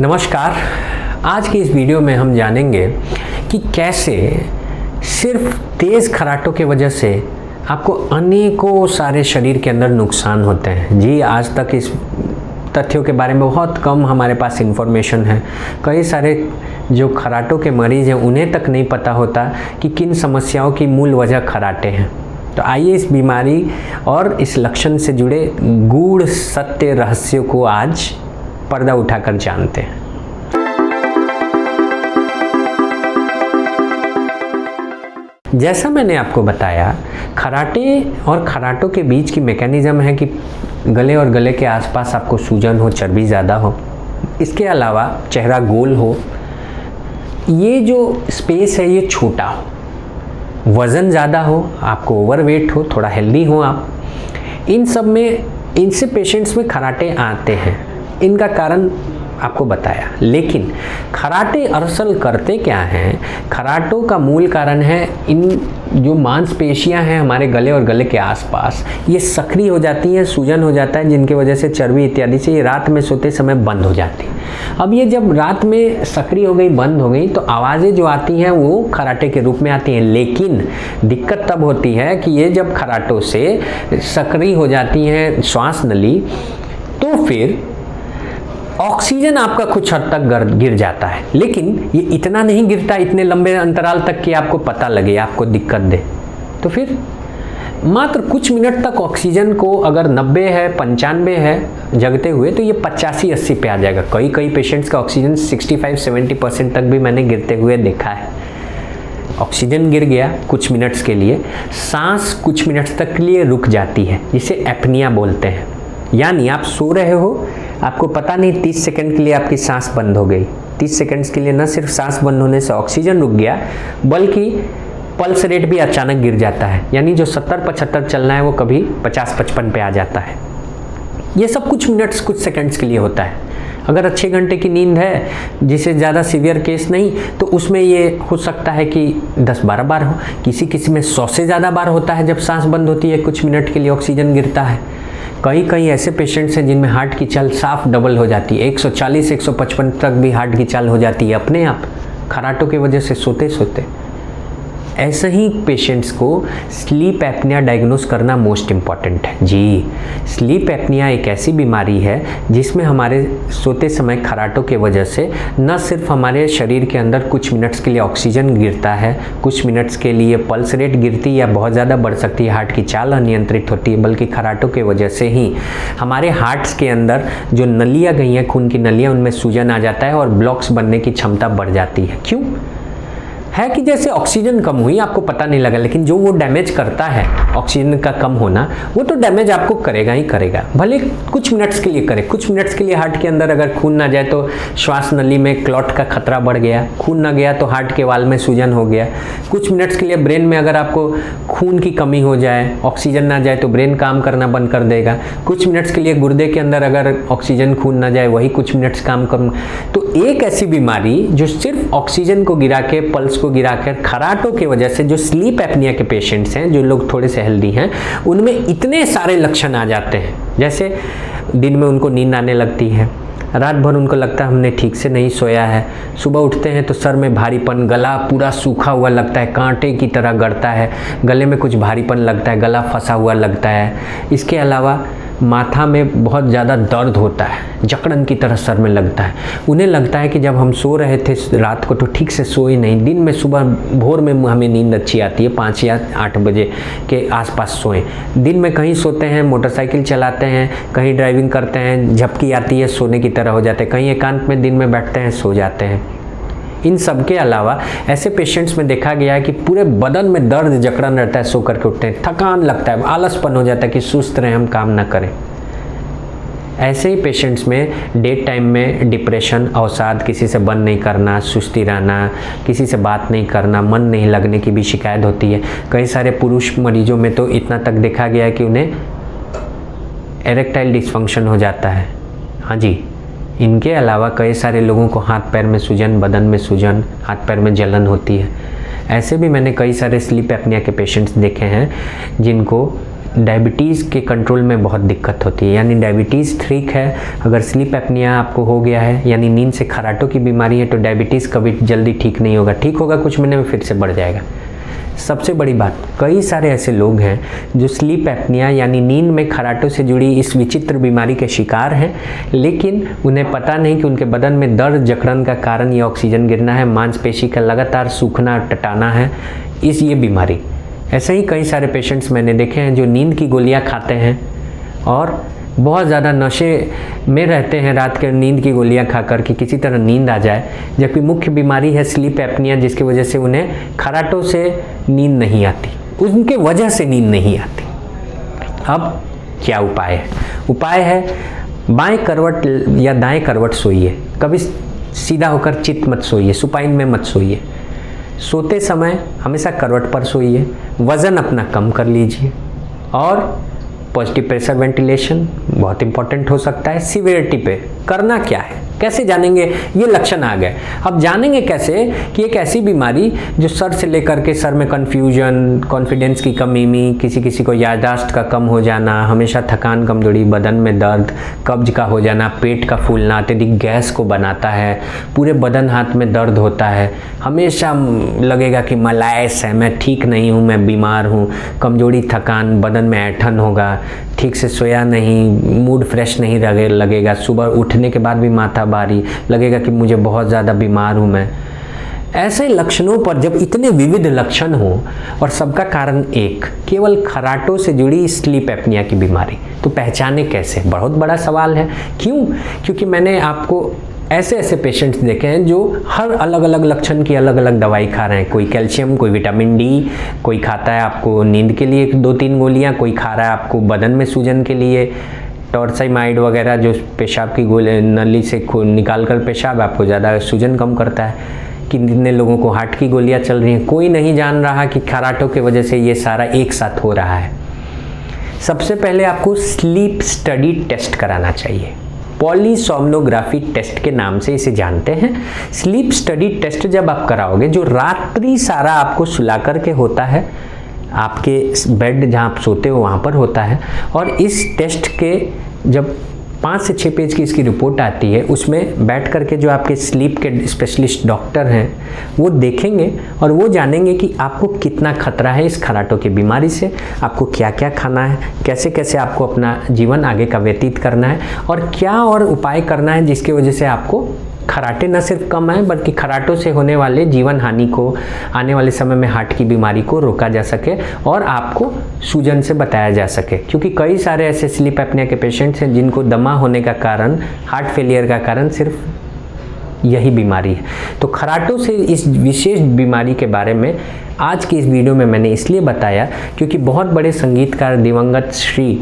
नमस्कार। आज की इस वीडियो में हम जानेंगे कि कैसे सिर्फ तेज़ खर्राटों की वजह से आपको अनेकों सारे शरीर के अंदर नुकसान होते हैं। जी, आज तक इस तथ्यों के बारे में बहुत कम हमारे पास इन्फॉर्मेशन है। कई सारे जो खर्राटों के मरीज़ हैं उन्हें तक नहीं पता होता कि किन समस्याओं की मूल वजह खर्राटे हैं। तो आइए इस बीमारी और इस लक्षण से जुड़े गूढ़ सत्य रहस्यों को आज पर्दा उठाकर जानते हैं। जैसा मैंने आपको बताया, खर्राटे और खर्राटों के बीच की मैकेनिज्म है कि गले और गले के आसपास आपको सूजन हो, चर्बी ज़्यादा हो, इसके अलावा चेहरा गोल हो, ये जो स्पेस है ये छोटा हो, वज़न ज़्यादा हो, आपको ओवरवेट हो, थोड़ा हेल्दी हो आप, इन सब में इनसे पेशेंट्स में खर्राटे आते हैं। इनका कारण आपको बताया, लेकिन खर्राटे असल करते क्या हैं? खर्राटों का मूल कारण है इन जो मांसपेशियां हैं हमारे गले और गले के आसपास, ये सक्रिय हो जाती हैं, सूजन हो जाता है, जिनकी वजह से चर्बी इत्यादि से ये रात में सोते समय बंद हो जाती है। अब ये जब रात में सक्रिय हो गई, बंद हो गई, तो आवाज़ें जो आती हैं वो खर्राटे के रूप में आती हैं। लेकिन दिक्कत तब होती है कि ये जब खर्राटों से सक्रिय हो जाती हैं श्वास नली, तो फिर ऑक्सीजन आपका कुछ हद तक गिर जाता है, लेकिन ये इतना नहीं गिरता इतने लंबे अंतराल तक कि आपको पता लगे, आपको दिक्कत दे। तो फिर मात्र कुछ मिनट तक ऑक्सीजन को अगर 90 है, 95 है जगते हुए, तो ये 85-80 पे आ जाएगा। कई पेशेंट्स का ऑक्सीजन 65-70% तक भी मैंने गिरते हुए देखा है। ऑक्सीजन गिर गया कुछ मिनट्स के लिए, सांस कुछ मिनट्स तक के लिए रुक जाती है, जिसे एपनिया बोलते हैं। यानी आप सो रहे हो, आपको पता नहीं 30 सेकंड के लिए आपकी सांस बंद हो गई। 30 सेकंड्स के लिए न सिर्फ सांस बंद होने से ऑक्सीजन रुक गया, बल्कि पल्स रेट भी अचानक गिर जाता है। यानी जो 70-75 चलना है वो कभी 50-55 पे आ जाता है। ये सब कुछ मिनट्स, कुछ सेकंड्स के लिए होता है। अगर अच्छे घंटे की नींद है, जिसे ज़्यादा सीवियर केस नहीं, तो उसमें ये हो सकता है कि 10-12 बार हो। किसी में 100 से ज़्यादा बार होता है जब सांस बंद होती है, कुछ मिनट के लिए ऑक्सीजन गिरता है। कई ऐसे पेशेंट्स हैं जिनमें हार्ट की चाल साफ डबल हो जाती है, 140-155 तक भी हार्ट की चाल हो जाती है अपने आप, खर्राटों की वजह से सोते सोते। ऐसे ही पेशेंट्स को स्लीप एपनिया डायग्नोस करना मोस्ट इम्पॉर्टेंट है। जी, स्लीप एपनिया एक ऐसी बीमारी है जिसमें हमारे सोते समय खर्राटों की वजह से न सिर्फ हमारे शरीर के अंदर कुछ मिनट्स के लिए ऑक्सीजन गिरता है, कुछ मिनट्स के लिए पल्स रेट गिरती या बहुत ज़्यादा बढ़ सकती है, हार्ट की चाल अनियंत्रित होती है, बल्कि खर्राटों की वजह से ही हमारे हार्ट्स के अंदर जो नलियाँ गई हैं, खून की नलियाँ, उनमें सूजन आ जाता है और ब्लॉक्स बनने की क्षमता बढ़ जाती है। क्यों है कि जैसे ऑक्सीजन कम हुई, आपको पता नहीं लगा, लेकिन जो वो डैमेज करता है ऑक्सीजन का कम होना, वो तो डैमेज आपको करेगा ही करेगा, भले कुछ मिनट्स के लिए करे। कुछ मिनट्स के लिए हार्ट के अंदर अगर खून ना जाए तो श्वास नली में क्लॉट का खतरा बढ़ गया, खून ना गया तो हार्ट के वाल में सूजन हो गया। कुछ मिनट्स के लिए ब्रेन में अगर आपको खून की कमी हो जाए, ऑक्सीजन ना जाए तो ब्रेन काम करना बंद कर देगा। कुछ मिनट्स के लिए गुर्दे के अंदर अगर ऑक्सीजन खून ना जाए, वही कुछ मिनट्स काम कम। तो एक ऐसी बीमारी जो सिर्फ ऑक्सीजन को गिरा के, पल्स गिराकर, खर्राटों की वजह से, जो स्लीप एपनिया के पेशेंट्स हैं, जो लोग थोड़े से हेल्दी हैं, उनमें इतने सारे लक्षण आ जाते हैं। जैसे दिन में उनको नींद आने लगती है, रात भर उनको लगता है हमने ठीक से नहीं सोया है, सुबह उठते हैं तो सर में भारीपन, गला पूरा सूखा हुआ लगता है, कांटे की तरह गड़ता है, गले में कुछ भारीपन लगता है, गला फंसा हुआ लगता है। इसके अलावा माथा में बहुत ज़्यादा दर्द होता है, जकड़न की तरह सर में लगता है। उन्हें लगता है कि जब हम सो रहे थे रात को तो ठीक से सोए नहीं, दिन में सुबह भोर में हमें नींद अच्छी आती है, 5 या 8 बजे के आसपास सोएं। दिन में कहीं सोते हैं, मोटरसाइकिल चलाते हैं, कहीं ड्राइविंग करते हैं, झपकी आती है, सोने की तरह हो जाते हैं, कहीं एकांत में दिन में बैठते हैं, सो जाते हैं। इन सब के अलावा ऐसे पेशेंट्स में देखा गया है कि पूरे बदन में दर्द, जकड़न रहता है, सो करके उठते हैं, थकान लगता है, आलसपन हो जाता है कि सुस्त रहें, हम काम ना करें। ऐसे ही पेशेंट्स में डे टाइम में डिप्रेशन, अवसाद, किसी से बात नहीं करना, सुस्ती रहना, किसी से बात नहीं करना, मन नहीं लगने की भी शिकायत होती है। कई सारे पुरुष मरीजों में तो इतना तक देखा गया है कि उन्हें एरेक्टाइल डिस्फंक्शन हो जाता है। हाँ जी, इनके अलावा कई सारे लोगों को हाथ पैर में सूजन, बदन में सूजन, हाथ पैर में जलन होती है। ऐसे भी मैंने कई सारे स्लीप एपनिया के पेशेंट्स देखे हैं जिनको डायबिटीज़ के कंट्रोल में बहुत दिक्कत होती है, यानी डायबिटीज़ ठीक है, अगर स्लीप एपनिया आपको हो गया है यानी नींद से खराटों की बीमारी है तो डायबिटीज़ कभी जल्दी ठीक नहीं होगा, ठीक होगा कुछ महीने में फिर से बढ़ जाएगा। सबसे बड़ी बात, कई सारे ऐसे लोग हैं जो स्लीप एपनिया यानी नींद में खराटों से जुड़ी इस विचित्र बीमारी के शिकार हैं, लेकिन उन्हें पता नहीं कि उनके बदन में दर्द जकड़न का कारण ये ऑक्सीजन गिरना है, मांसपेशी का लगातार सूखना टटाना है, ये बीमारी। ऐसे ही कई सारे पेशेंट्स मैंने देखे हैं जो नींद की गोलियां खाते हैं और बहुत ज़्यादा नशे में रहते हैं रात के नींद की गोलियां खाकर कि किसी तरह नींद आ जाए, जबकि मुख्य बीमारी है स्लीप एपनिया, जिसकी वजह से उन्हें खराटों से नींद नहीं आती, उनके वजह से नींद नहीं आती। अब क्या उपाय है? उपाय है बाएं करवट या दाएं करवट सोइए, कभी सीधा होकर चित मत सोइए, सुपाइन में मत सोइए। सोते समय हमेशा करवट पर सोइए, वज़न अपना कम कर लीजिए और पॉजिटिव प्रेशर वेंटिलेशन बहुत इंपॉर्टेंट हो सकता है। सीवियरिटी पे करना क्या है, कैसे जानेंगे? ये लक्षण आ गए, अब जानेंगे कैसे कि एक ऐसी बीमारी जो सर से लेकर के सर में कन्फ्यूजन, कॉन्फिडेंस की कमी, किसी को याददाश्त का कम हो जाना, हमेशा थकान कमजोरी, बदन में दर्द, कब्ज का हो जाना, पेट का फूलना, अत्यधिक गैस को बनाता है, पूरे बदन हाथ में दर्द होता है, हमेशा लगेगा कि मलाइस है, मैं ठीक नहीं हूँ, मैं बीमार हूँ, कमजोरी, थकान, बदन में ऐंठन होगा, ठीक से सोया नहीं, मूड फ्रेश नहीं लगेगा, सुबह उठने के बाद भी माथा भारी लगेगा कि मुझे बहुत ज़्यादा बीमार हूँ मैं। ऐसे लक्षणों पर जब इतने विविध लक्षण हो और सबका कारण एक, केवल खराटों से जुड़ी स्लीप एपनिया की बीमारी, तो पहचाने कैसे? बहुत बड़ा सवाल है। क्यों? क्योंकि मैंने आपको ऐसे पेशेंट्स देखे हैं जो हर अलग अलग लक्षण की अलग अलग दवाई खा रहे हैं। कोई कैल्शियम, कोई विटामिन डी, कोई खाता है आपको नींद के लिए 2-3 गोलियां, कोई खा रहा है आपको बदन में सूजन के लिए टॉर्साइमाइड वगैरह, जो पेशाब की गोली नली से निकाल कर पेशाब आपको ज़्यादा सूजन कम करता है। कितने लोगों को हार्ट की गोलियां चल रही हैं। कोई नहीं जान रहा कि खराटों की वजह से ये सारा एक साथ हो रहा है। सबसे पहले आपको स्लीप स्टडी टेस्ट कराना चाहिए, पॉलीसोमनोग्राफी टेस्ट के नाम से इसे जानते हैं। स्लीप स्टडी टेस्ट जब आप कराओगे, जो रात्रि सारा आपको सुला करके होता है, आपके बेड जहाँ आप सोते हो वहाँ पर होता है, और इस टेस्ट के जब 5 से 6 पेज की इसकी रिपोर्ट आती है, उसमें बैठ करके जो आपके स्लीप के स्पेशलिस्ट डॉक्टर हैं वो देखेंगे और वो जानेंगे कि आपको कितना खतरा है इस खराटों की बीमारी से, आपको क्या क्या खाना है, कैसे कैसे आपको अपना जीवन आगे का व्यतीत करना है, और क्या और उपाय करना है जिसकी वजह से आपको खराटे न सिर्फ कम आए बल्कि खराटों से होने वाले जीवन हानि को, आने वाले समय में हार्ट की बीमारी को रोका जा सके और आपको सूजन से बताया जा सके। क्योंकि कई सारे ऐसे स्लीप एपनिया के पेशेंट्स हैं जिनको दमा होने का कारण, हार्ट फेलियर का कारण सिर्फ यही बीमारी है। तो खराटों से इस विशेष बीमारी के बारे में आज की इस वीडियो में मैंने इसलिए बताया क्योंकि बहुत बड़े संगीतकार दिवंगत श्री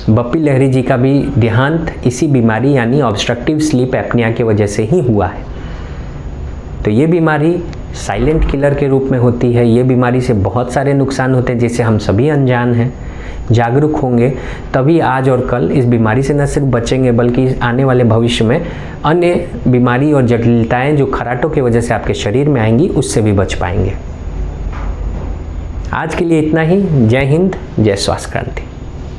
बप्पी लहरी जी का भी देहांत इसी बीमारी यानी ऑब्स्ट्रक्टिव स्लीप एपनिया की वजह से ही हुआ है। तो ये बीमारी साइलेंट किलर के रूप में होती है। ये बीमारी से बहुत सारे नुकसान होते हैं जिससे हम सभी अनजान हैं। जागरूक होंगे तभी आज और कल इस बीमारी से न सिर्फ बचेंगे बल्कि आने वाले भविष्य में अन्य बीमारी और जटिलताएं जो खराटों की वजह से आपके शरीर में आएंगी उससे भी बच पाएंगे। आज के लिए इतना ही। जय हिंद, जय स्वास्थ्य क्रांति।